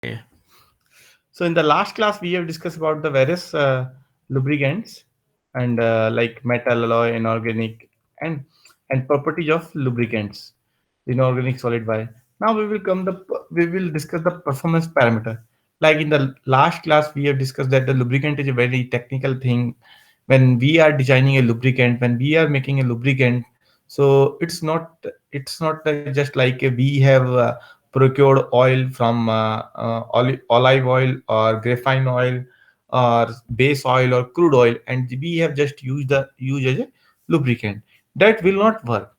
Okay. So in the last class, we have discussed about the various lubricants and like metal, alloy, inorganic, and and properties of lubricants, inorganic, solid, by. Now we will discuss the performance parameter. Like in the last class, we have discussed that the lubricant is a very technical thing. When we are designing a lubricant, when we are making a lubricant, so it's not just like we have procured oil from olive oil or graphene oil or base oil or crude oil, and we have just used as a lubricant. That will not work.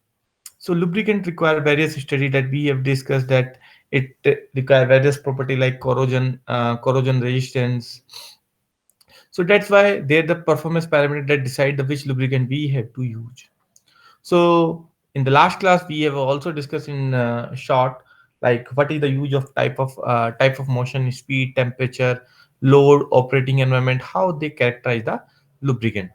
So lubricant require various study that we have discussed, that it require various property like corrosion resistance. So that's why they're the performance parameter that decide the which lubricant we have to use. So in the last class, we have also discussed in short, like what is the use of type of motion, speed, temperature, load, operating environment, how they characterize the lubricant.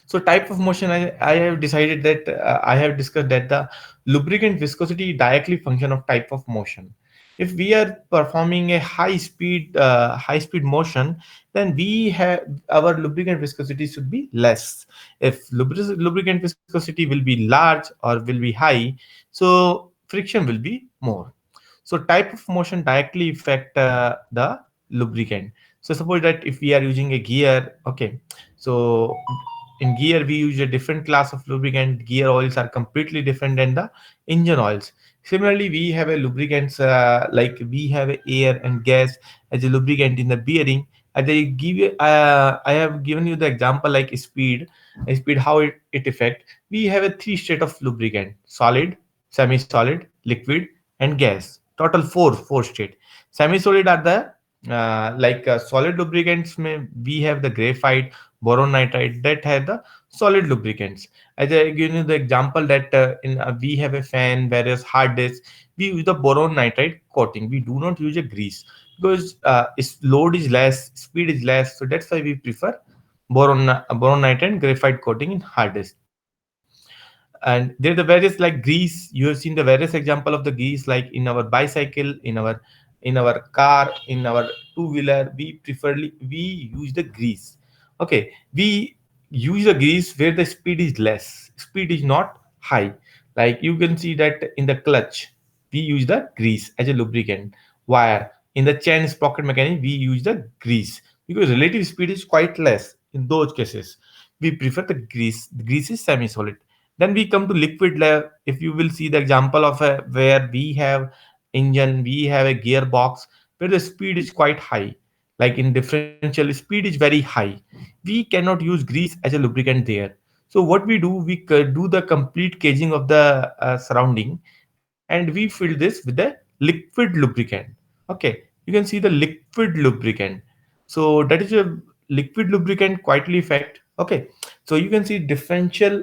So type of motion, I have decided that I have discussed that the lubricant viscosity directly function of type of motion. If we are performing a high speed motion, then we have our lubricant viscosity should be less. If lubricant viscosity will be large or will be high, so friction will be more. So type of motion directly affect the lubricant. So suppose that if we are using a gear, okay, so in gear we use a different class of lubricant. Gear oils are completely different than the engine oils. Similarly, we have a lubricants, like we have a air and gas as a lubricant in the bearing. As I have given you the example like speed, how it affect. We have a three state of lubricant: solid, semi-solid, liquid, and gas. Total four state. Semi-solid are the solid lubricants. We have the graphite, boron nitride, that have the solid lubricants. As I give you the example that we have a fan, various hard disks, we use the boron nitride coating. We do not use a grease because its load is less, speed is less. So that's why we prefer boron nitride and graphite coating in hard disk. And there are the various like grease. You have seen the various example of the grease like in our bicycle, in our car, in our two wheeler. We use the grease. Okay, we use the grease where the speed is less, speed is not high. Like you can see that in the clutch, we use the grease as a lubricant. Wire in the chain sprocket mechanic, we use the grease because relative speed is quite less. In those cases, we prefer the grease. The grease is semi-solid. Then we come to liquid layer. If you will see the example of where we have engine, we have a gearbox where the speed is quite high. Like in differential, speed is very high. We cannot use grease as a lubricant there. So what we do, we do the complete caging of the surrounding, and we fill this with the liquid lubricant. Okay, you can see the liquid lubricant. So that is a liquid lubricant quietly effect. Okay, so you can see differential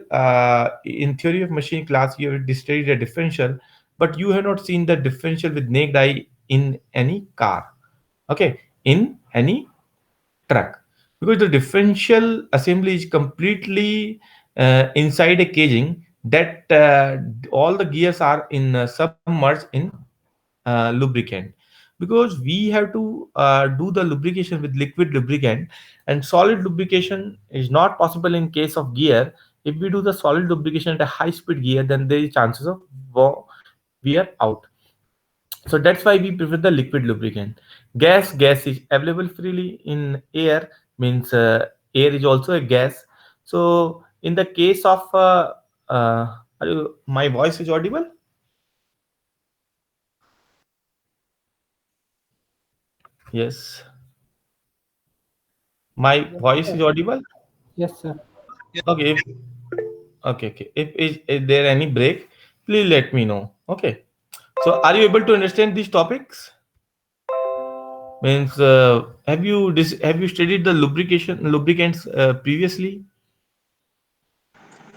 in theory of machine class. You have studied a differential, but you have not seen the differential with naked eye in any car. Okay, in any truck, because the differential assembly is completely inside a caging that all the gears are in submerged in lubricant, because we have to do the lubrication with liquid lubricant, and solid lubrication is not possible in case of gear. If we do the solid lubrication at a high speed gear, then there is chances of wear out. So that's why we prefer the liquid lubricant. Gas is available freely in air, means air is also a gas. So in the case of my voice is audible? Yes, my Yes, voice sir. is audible. Yes, sir. Okay, okay. If there any break, please let me know. Okay. So are you able to understand these topics? Means have you studied the lubricants previously?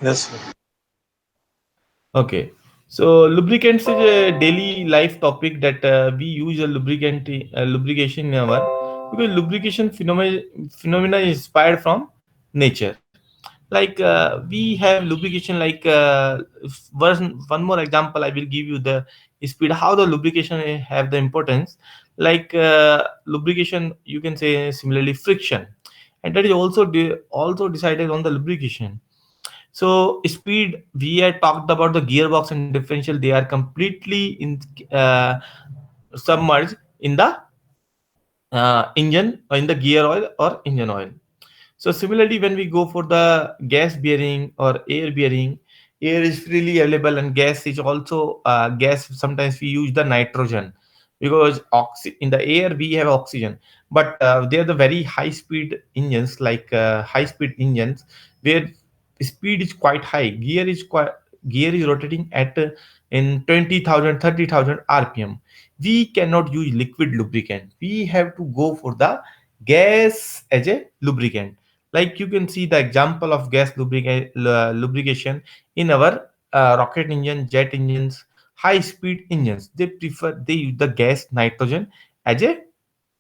Yes, sir. Okay. So lubricants is a daily life topic that we use a lubrication in our, because lubrication phenomena is inspired from nature. Like we have lubrication like one more example I will give you, the speed, how the lubrication have the importance. Like lubrication, you can say similarly friction, and that is also also decided on the lubrication. So speed, we had talked about the gearbox and differential. They are completely in uh, submerged in the engine, or in the gear oil or engine oil. So similarly, when we go for the gas bearing or air bearing, air is freely available and gas is also gas. Sometimes we use the nitrogen because in the air we have oxygen, but they are the very high speed engines, like high speed engines where speed is quite high. Gear is rotating at in 20,000, 30,000 rpm. We cannot use liquid lubricant. We have to go for the gas as a lubricant. Like you can see the example of gas lubrication in our rocket engine, jet engines, high speed engines. They use the gas nitrogen as a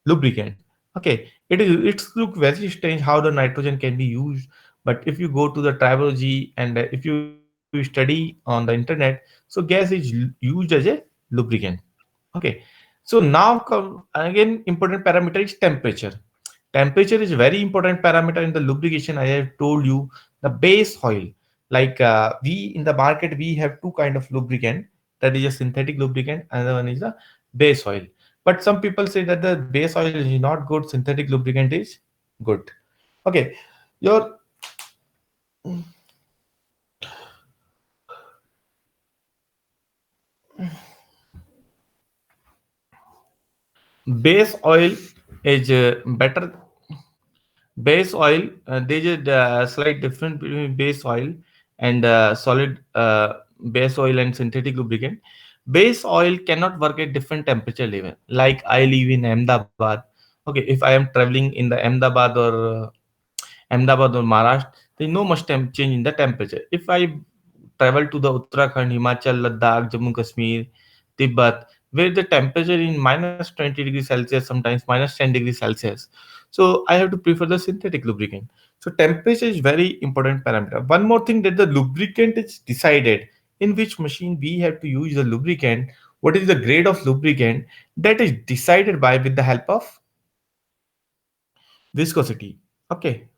lubricant. Okay, it's look very strange how the nitrogen can be used, but if you go to the tribology and if you study on the internet, so gas is used as a lubricant. Okay, so now come again, important parameter is temperature. Temperature is very important parameter in the lubrication. I have told you the base oil. Like we in the market we have two kind of lubricant. That is a synthetic lubricant. Another one is the base oil. But some people say that the base oil is not good. Synthetic lubricant is good. Okay, your base oil is better. Base oil, there's a slight difference between base oil and solid base oil and synthetic lubricant. Base oil cannot work at different temperature level. Like I live in Ahmedabad. Okay, if I am traveling in the Ahmedabad or Ahmedabad or Maharashtra, there is no much change in the temperature. If I travel to the Uttarakhand, Himachal, Ladakh, Jammu Kashmir, Tibet, where the temperature in minus 20 degrees Celsius, sometimes minus 10 degrees Celsius. So I have to prefer the synthetic lubricant. So temperature is very important parameter. One more thing, that the lubricant is decided in which machine we have to use the lubricant. What is the grade of lubricant, that is decided by with the help of viscosity. Okay,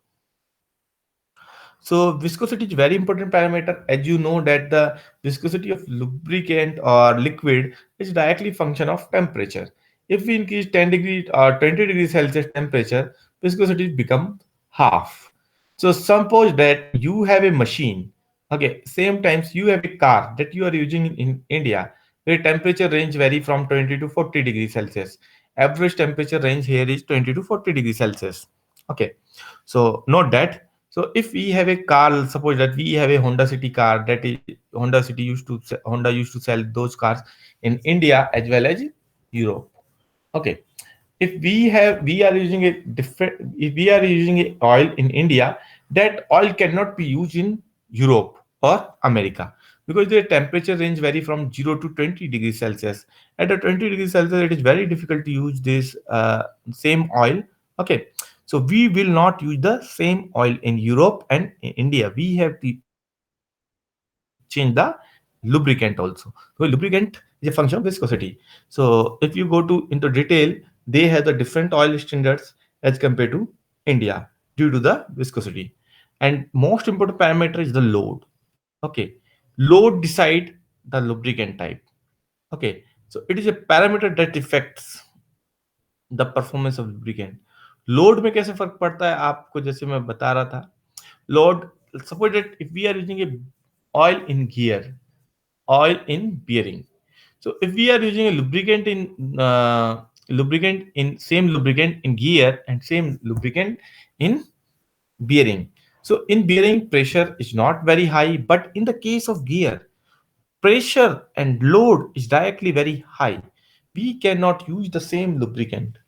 so viscosity is very important parameter. As you know that the viscosity of lubricant or liquid is directly function of temperature. If we increase 10 degrees or 20 degrees Celsius temperature, viscosity become half. So suppose that you have a machine. Okay, same times you have a car that you are using in India, where temperature range vary from 20 to 40 degrees Celsius. Average temperature range here is 20 to 40 degrees Celsius. Okay, so note that. So if we have a car, suppose that we have a Honda City car, that is Honda used to sell those cars in India as well as Europe. Okay, if we are using a different, if we are using a oil in India, that oil cannot be used in Europe or America, because the temperature range vary from 0 to 20 degrees Celsius. At a 20 degrees Celsius, it is very difficult to use this same oil. Okay, so we will not use the same oil in Europe and in India. We have to change the lubricant also. So lubricant is a function of viscosity. So if you go to into detail, they have the different oil standards as compared to India due to the viscosity. And most important parameter is the load. Okay, load decide the lubricant type. Okay, so it is a parameter that affects the performance of lubricant. Load में कैसे फर्क पड़ता है आपको, जैसे मैं बता रहा था. Load, suppose that if we are using a oil in gear, oil in bearing. So if we are using a lubricant in same lubricant in gear and same lubricant in bearing. So in bearing, pressure is not very high, but in the case of gear, pressure and load is directly very high. We cannot use the same lubricant.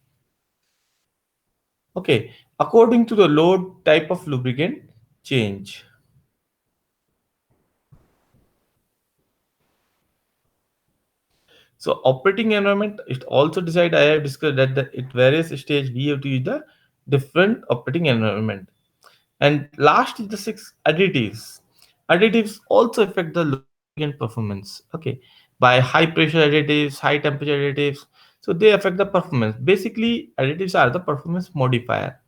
Okay, according to the load, type of lubricant change. So operating environment, it also decide. I have discussed that at various stage we have to use the different operating environment. And last is the six additives. Additives also affect the lubricant performance. Okay, by high pressure additives, high temperature additives. So they affect the performance. Basically, additives are the performance modifier.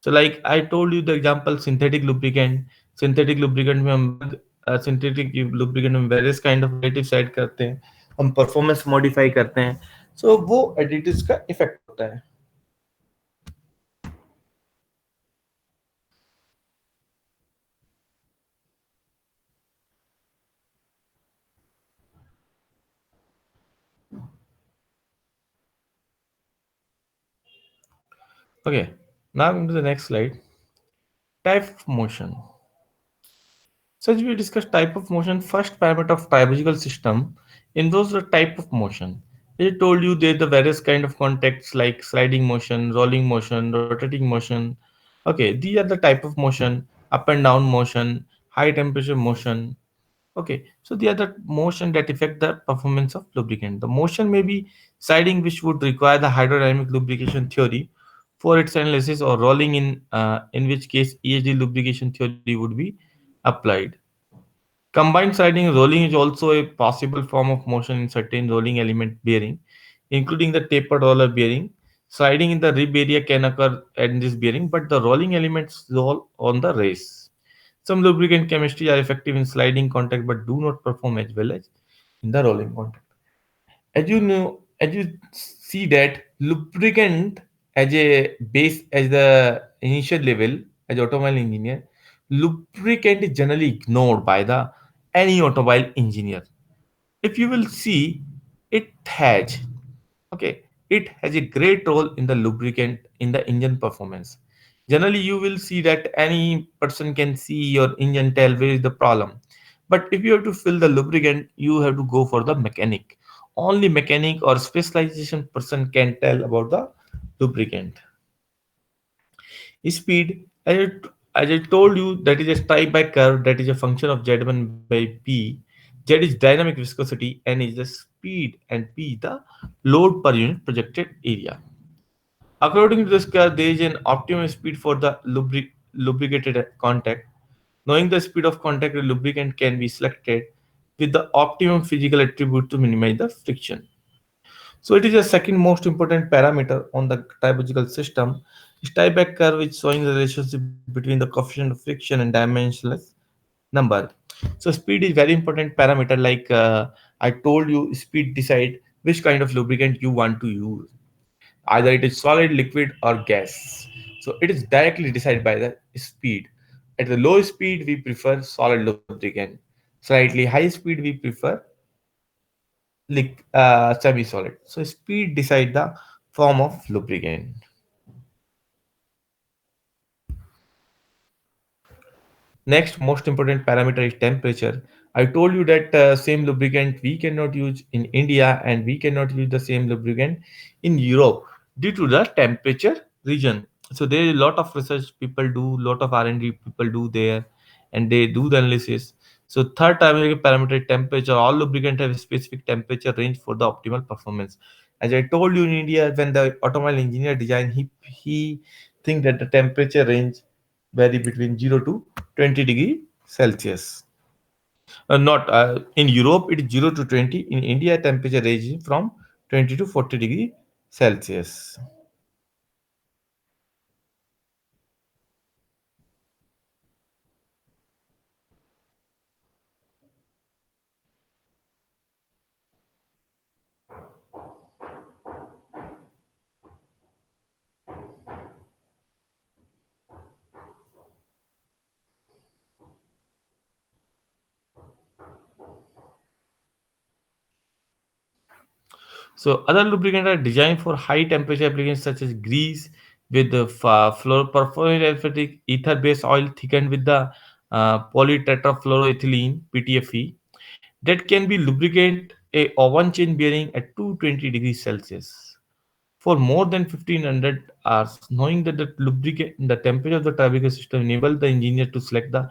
So like I told you the example synthetic lubricant, synthetic lubricant में हम synthetic lubricant में various kind of additives add करते हैं, हम performance modify करते हैं. So वो additives का effect होता है. Okay, now into the next slide. Type of motion. So as we discuss type of motion, first parameter of biological system involves the type of motion. I told you there the various kind of contacts like sliding motion, rolling motion, rotating motion. Okay, these are the type of motion, up and down motion, high temperature motion. Okay, so they are the motion that affect the performance of lubricant. The motion may be sliding, which would require the hydrodynamic lubrication theory for its analysis, or rolling in which case EHD lubrication theory would be applied. Combined sliding rolling is also a possible form of motion in certain rolling element bearing, including the tapered roller bearing. Sliding in the rib area can occur in this bearing, but the rolling elements roll on the race. Some lubricant chemistry are effective in sliding contact but do not perform as well as in the rolling contact. As you know, as you see that lubricant as a base as the initial level as automobile engineer, lubricant is generally ignored by the any automobile engineer. If you will see, it has okay, it has a great role in the lubricant in the engine performance. Generally, you will see that any person can see your engine, tell where is the problem. But if you have to fill the lubricant, you have to go for the mechanic. Only mechanic or specialization person can tell about the lubricant. Speed, as I told you, that is a strike by curve, that is a function of Z1 by P. Z is dynamic viscosity, N is the speed, and P the load per unit projected area. According to this curve, there is an optimum speed for the lubricated contact. Knowing the speed of contact, a lubricant can be selected with the optimum physical attribute to minimize the friction. So it is the second most important parameter on the typological system. Stiebeck curve is showing the relationship between the coefficient of friction and dimensionless number. So speed is very important parameter. Like I told you, speed decide which kind of lubricant you want to use. Either it is solid, liquid, or gas. So it is directly decided by the speed. At the low speed, we prefer solid lubricant. Slightly high speed, we prefer semi-solid. So speed decide the form of lubricant. Next most important parameter is temperature. I told you that same lubricant we cannot use in India and we cannot use the same lubricant in Europe due to the temperature region. So there is a lot of research people do, lot of R&D people do there, and they do the analysis. So third parameter is temperature. All lubricant have a specific temperature range for the optimal performance. As I told you, in India, when the automobile engineer design, he think that the temperature range vary between 0 to 20 degree Celsius. Not in Europe, it is 0 to 20. In India, temperature ranges from 20 to 40 degree Celsius. So other lubricants are designed for high temperature applications such as grease with the fluoroperforated ether-based oil thickened with the polytetrafluoroethylene (PTFE) that can be lubricate a oven chain bearing at 220 degrees Celsius for more than 1500 hours. Knowing that the lubricant, the temperature of the lubricant system enable the engineer to select the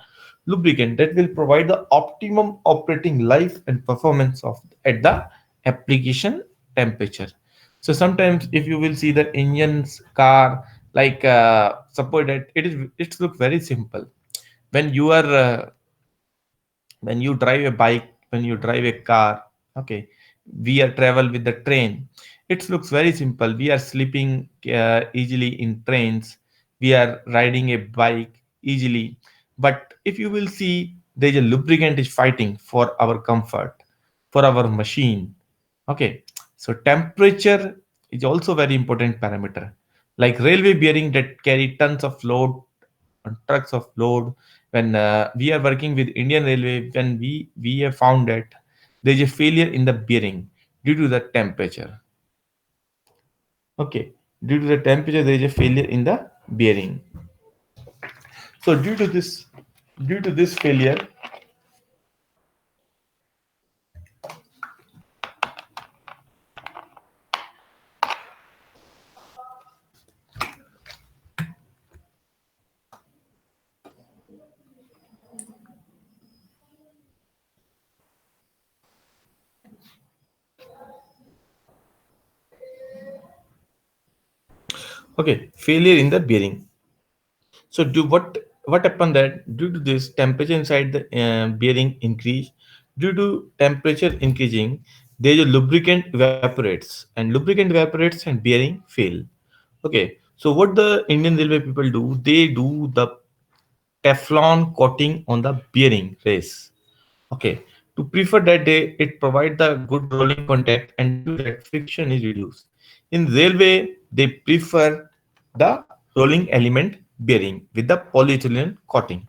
lubricant that will provide the optimum operating life and performance of at the application temperature. So sometimes if you will see the engines car, like suppose that it looks very simple. When you are when you drive a bike, when you drive a car, Okay, we are travel with the train. It looks very simple. We are sleeping easily in trains. We are riding a bike easily. But if you will see, there is a lubricant is fighting for our comfort, for our machine. Okay, so temperature is also very important parameter. Like railway bearing that carry tons of load and trucks of load. When we are working with Indian Railway, when we have found that there is a failure in the bearing due to the temperature. Okay, due to the temperature, there is a failure in the bearing. So due to this failure, okay, failure in the bearing. So do what happened that due to this temperature inside the bearing increase, due to temperature increasing, there is a lubricant evaporates and lubricant evaporates and bearing fail. Okay, so what the Indian Railway people do? They do the Teflon coating on the bearing race. Okay, to prefer that it provide the good rolling contact, and due to that friction is reduced. In railway, they prefer the rolling element bearing with the polyethylene coating.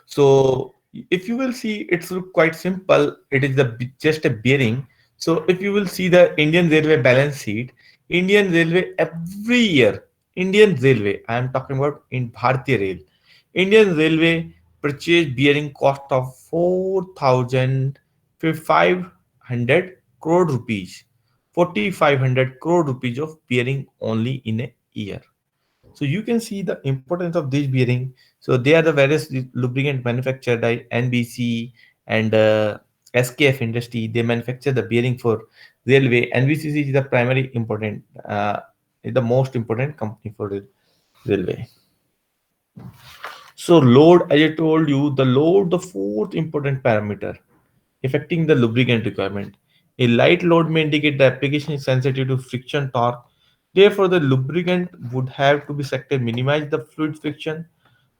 So if you will see, it's look quite simple. It is just a bearing. So if you will see the Indian Railway balance sheet, Indian Railway every year, Indian Railway, I am talking about in Bhartiya Rail, Indian Railway purchase bearing cost of 4,500 crore rupees, 4,500 crore rupees of bearing only in a year. So you can see the importance of this bearing. So they are the various lubricant manufactured by NBC and SKF industry. They manufacture the bearing for railway. NBCC is the primary important, is the most important company for the railway. So load, as I told you, the load, the fourth important parameter affecting the lubricant requirement. A light load may indicate the application is sensitive to friction torque. Therefore, the lubricant would have to be selected to minimize the fluid friction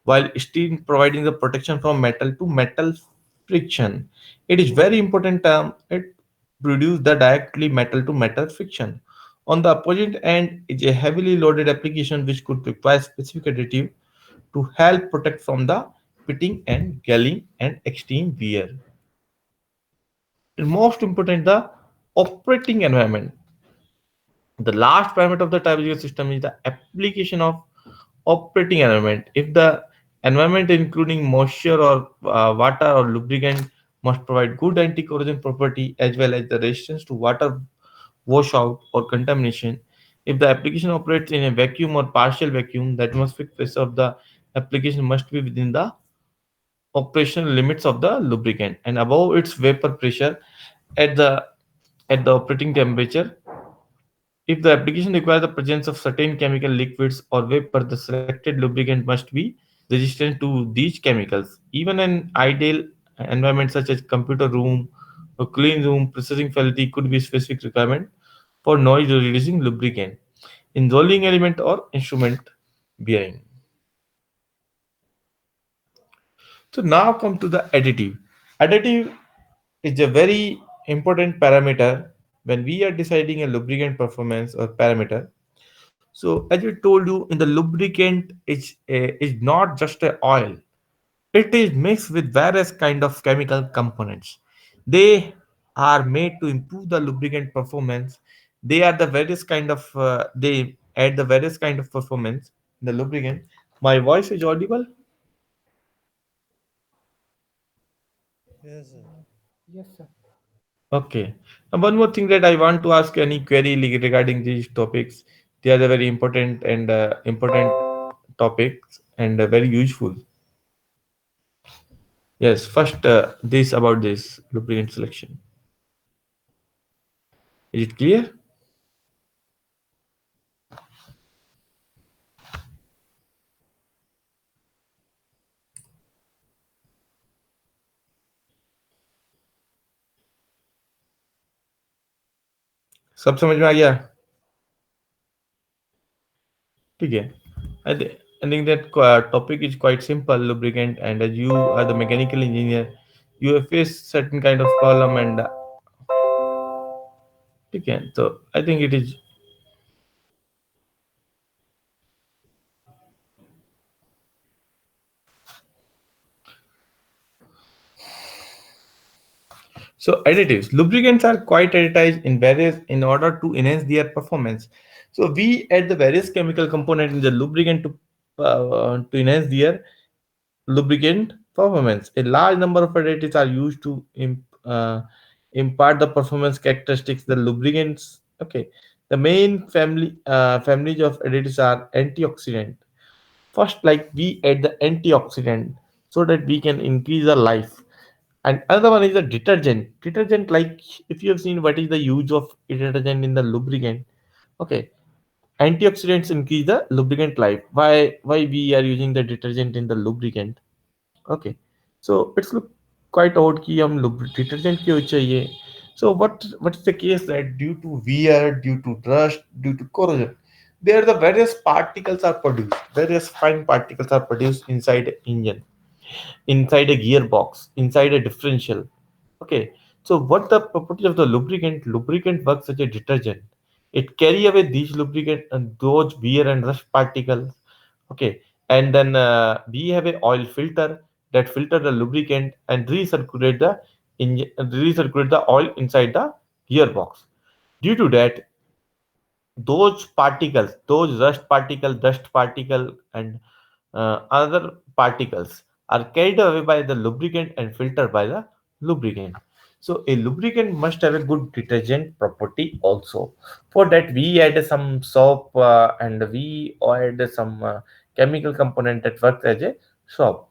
while still providing the protection from metal to metal friction. It is very important term. It produces the directly metal to metal friction. On the opposite end is a heavily loaded application which could require specific additive to help protect from the pitting and galling and extreme wear. And most important, the operating environment. The last parameter of the typological system is the application of operating environment. If the environment including moisture or water or lubricant must provide good anti-corrosion property as well as the resistance to water washout or contamination. If the application operates in a vacuum or partial vacuum, the atmospheric pressure of the application must be within the operational limits of the lubricant and above its vapor pressure at the operating temperature. If the application requires the presence of certain chemical liquids or vapor, the selected lubricant must be resistant to these chemicals. Even an ideal environment such as computer room or clean room, processing facility could be specific requirement for noise reducing lubricant in rolling element or instrument bearing. So now come to the additive. Additive is a very important parameter when we are deciding a lubricant performance or parameter. So as I told you, in the lubricant is not just a oil. It is mixed with various kind of chemical components. They are made to improve the lubricant performance. They are the various kind of they add the various kind of performance in the lubricant. My voice is audible. Yes, sir. Yes, sir. Okay. And one more thing that I want to ask any query regarding these topics. They are the very important and important topics and very useful. Yes. First, this about this lubricant selection. Is it clear? सब समझ में आ गया? ठीक है. I, th- I think that topic is quite simple, lubricant, and as you are the mechanical engineer, you have faced certain kind of problem, and okay, so I think it is. So additives, lubricants are quite additized in various in order to enhance their performance. So we add the various chemical component in the lubricant to enhance their lubricant performance. A large number of additives are used to impart the performance characteristics the lubricants. Okay, the main families of additives are antioxidant. First, like we add the antioxidant so that we can increase the life. And another one is the detergent. Detergent, like if you have seen what is the use of detergent in the lubricant. Okay, antioxidants increase the lubricant life. Why we are using the detergent in the lubricant? Okay, so it's look quite odd कि हम detergent क्यों चाहिए? So what is the case that due to wear, due to rust, due to corrosion, there the various particles are produced. Various fine particles are produced inside the engine, inside a gearbox, inside a differential. Okay, so what the property of the lubricant? Lubricant works as a detergent. It carry away these lubricant and those wear and rust particles. Okay, and then we have a oil filter that filter the lubricant and recirculate the recirculate the oil inside the gearbox. Due to that, those particles, those rust particle, dust particle, and other particles are carried away by the lubricant and filtered by the lubricant. So a lubricant must have a good detergent property also. For that, we add some soap and we add some chemical component that works as a soap.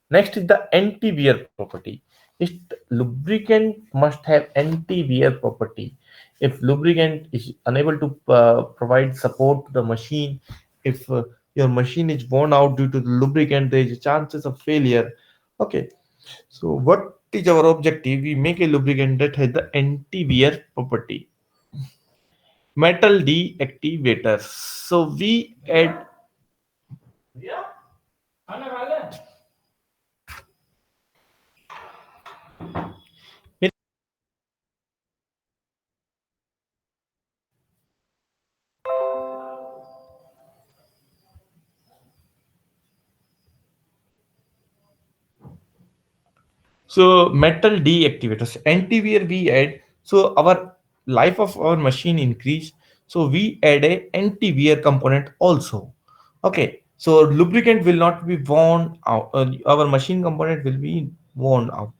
Next is the anti-wear property. It lubricant must have anti-wear property. If lubricant is unable to provide support to the machine, if your machine is worn out due to the lubricant, there is chances of failure. Okay, so what is our objective? We make a lubricant that has the anti-wear property. Metal deactivators. So we add. So metal deactivators, anti-wear we add. So our life of our machine increase. So we add a anti-wear component also. Okay. So lubricant will not be worn out. Our machine component will be worn out.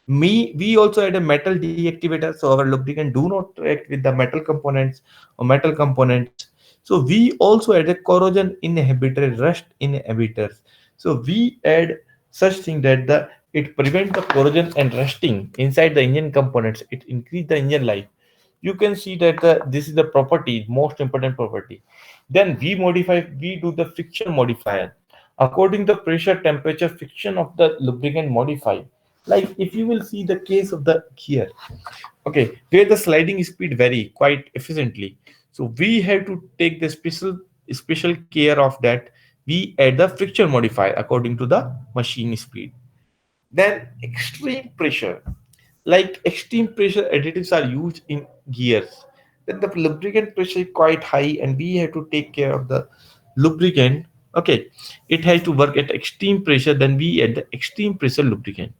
We also add a metal deactivator, so our lubricant do not react with the metal components or metal components. So we also add a corrosion inhibitor, rust inhibitors. So we add such thing that the it prevent the corrosion and rusting inside the engine components. It increase the engine life. You can see that this is the property, most important property. Then we do the friction modifier according to pressure, temperature, friction of the lubricant modify. Like if you will see the case of the gear, okay, where the sliding speed vary quite efficiently. So we have to take the special care of that. We add the friction modifier according to the machine speed. Then extreme pressure, like extreme pressure additives are used in gears. Then the lubricant pressure is quite high, and we have to take care of the lubricant. Okay, it has to work at extreme pressure. Then we add the extreme pressure lubricant.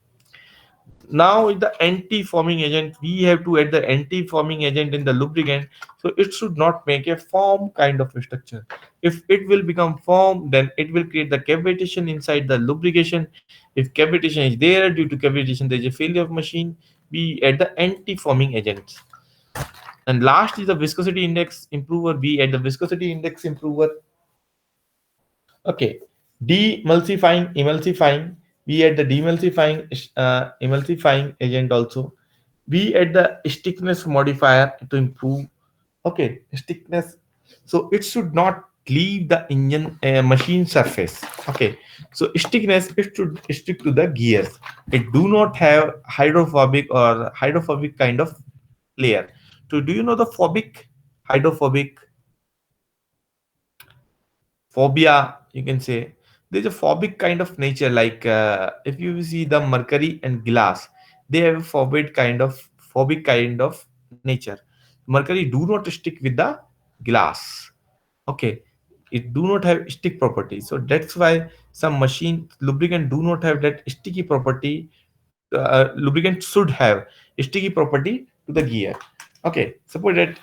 Now with the anti-foaming agent, we have to add the anti-foaming agent in the lubricant, so it should not make a foam kind of a structure. If it will become foam, then it will create the cavitation inside the lubrication. If cavitation is there, due to cavitation there is a failure of machine, we add the anti-foaming agents. And last is the viscosity index improver. We add the viscosity index improver. Okay, emulsifying. We add the emulsifying agent also. We add the stiffness modifier to improve. Okay, stiffness. So it should not leave the engine machine surface. Okay, so stiffness it should stick to the gears. It do not have hydrophobic or hydrophobic kind of layer. So do you know the phobic, hydrophobic, phobia? You can say there's a phobic kind of nature. Like if you see the mercury and glass, they have a phobic kind of nature. Mercury do not stick with the glass. Okay, it do not have stick property, so that's why some machine lubricant do not have that sticky property. Lubricant should have sticky property to the gear. Okay, suppose that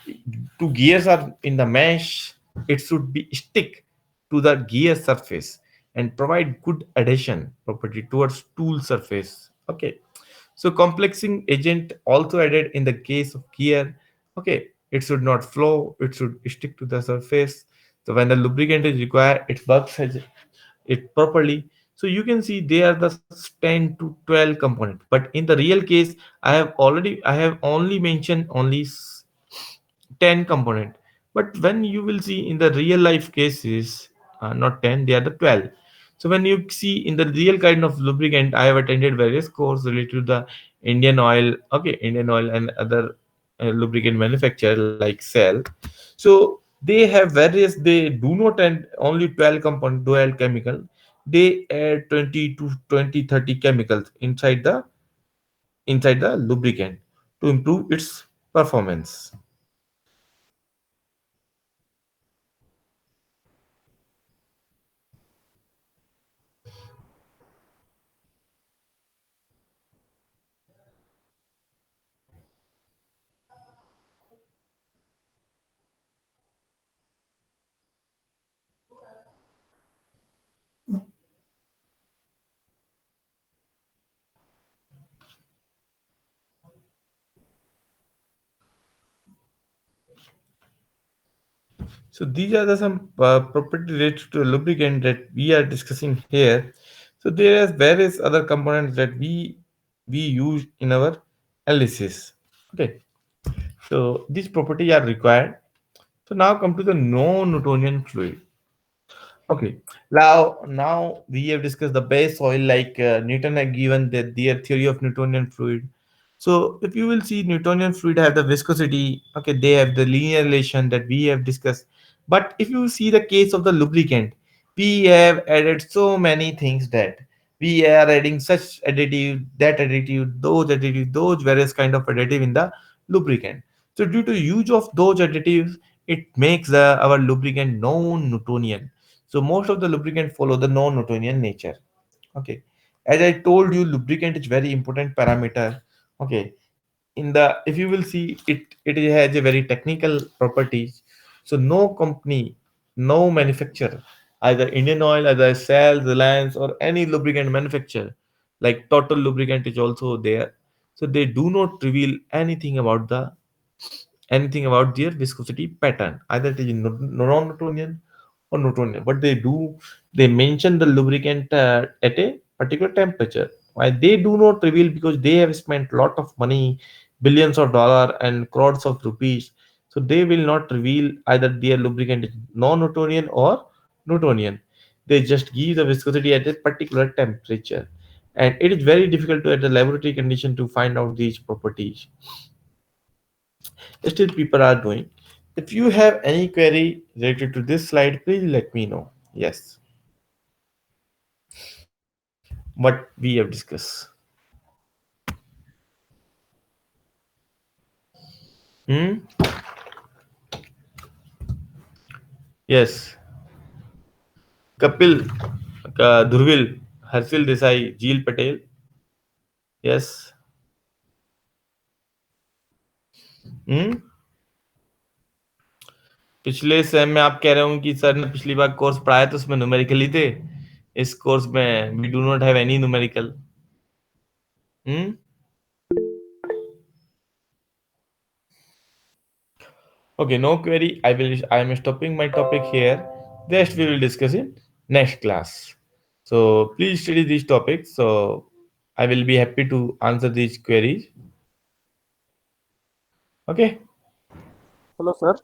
two gears are in the mesh, it should be stick to the gear surface and provide good adhesion property towards tool surface. Okay, so complexing agent also added in the case of gear. Okay, it should not flow, it should stick to the surface. So when the lubricant is required, it works as it properly. So you can see they are the 10 to 12 components. But in the real case, I have only mentioned only 10 component. But when you will see in the real life cases, not 10, they are the 12. So when you see in the real kind of lubricant, I have attended various courses related to the Indian oil, okay, Indian oil and other lubricant manufacturer like Shell. So they have various, they do not add only 12 component dual chemical, they add 20 to 20 30 chemicals inside the lubricant to improve its performance. So these are the some property related to lubricant that we are discussing here. So there are various other components that we use in our analysis. Okay, so these properties are required. So now come to the non-Newtonian fluid. Okay, now we have discussed the base oil, like Newton had given their theory of Newtonian fluid. So if you will see Newtonian fluid have the viscosity, okay, they have the linear relation that we have discussed. But if you see the case of the lubricant, we have added so many things that we are adding such additive, that additive, those various kind of additive in the lubricant. So due to use of those additives, it makes our lubricant non-Newtonian. So most of the lubricant follow the non-Newtonian nature. Okay. As I told you, lubricant is very important parameter. Okay. In the if you will see it, it has a very technical properties. So no company, no manufacturer, either Indian Oil, either Shell, Reliance, or any lubricant manufacturer, like Total Lubricant is also there. So they do not reveal anything about their viscosity pattern. Either it is non-Newtonian or Newtonian. But they mention the lubricant at a particular temperature. Why they do not reveal? Because they have spent lot of money, billions of dollar and crores of rupees. So they will not reveal either their lubricant is non-Newtonian or Newtonian. They just give the viscosity at a particular temperature. And it is very difficult to at the laboratory condition to find out these properties. Still people are doing. If you have any query related to this slide, please let me know. Yes, what we have discussed. Hmm? Yes, Kapil, Dhurvil, Harshil Desai, Jeel Patel. Yes. Hmm? पिछले same में आप कह रहे हो कि sir ने पिछली बार course पढ़ाया तो उसमें न्यूमेरिकल ही थे. इस कोर्स में we do not have any numerical. Hmm? Okay, no query. I am stopping my topic here. Rest we will discuss in next class. So please study these topics. So I will be happy to answer these queries. Okay. Hello sir.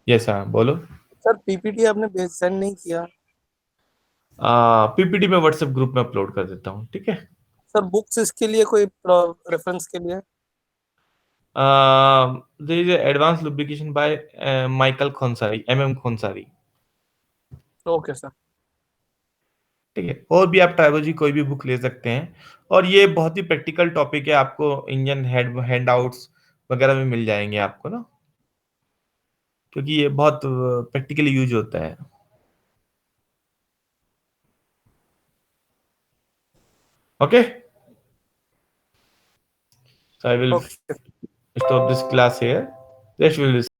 Yes, हाँ बोलो. Sir PPT आपने send नहीं किया. PPT में WhatsApp group में upload कर देता हूँ. ठीक है. सर बुक्स इसके लिए कोई रेफरेंस के लिए. There is a advanced lubrication by Michael Khonsari, MM Khonsari. Okay sir. ठीक है, और भी आप ट्राइबोलॉजी कोई भी बुक ले सकते हैं, और ये बहुत ही प्रैक्टिकल टॉपिक है, आपको इंजन हैंड आउट्स वगैरह में मिल जाएंगे आपको ना, क्योंकि ये बहुत प्रैक्टिकली यूज होता है। Okay, so I will okay. stop this class here. Rest will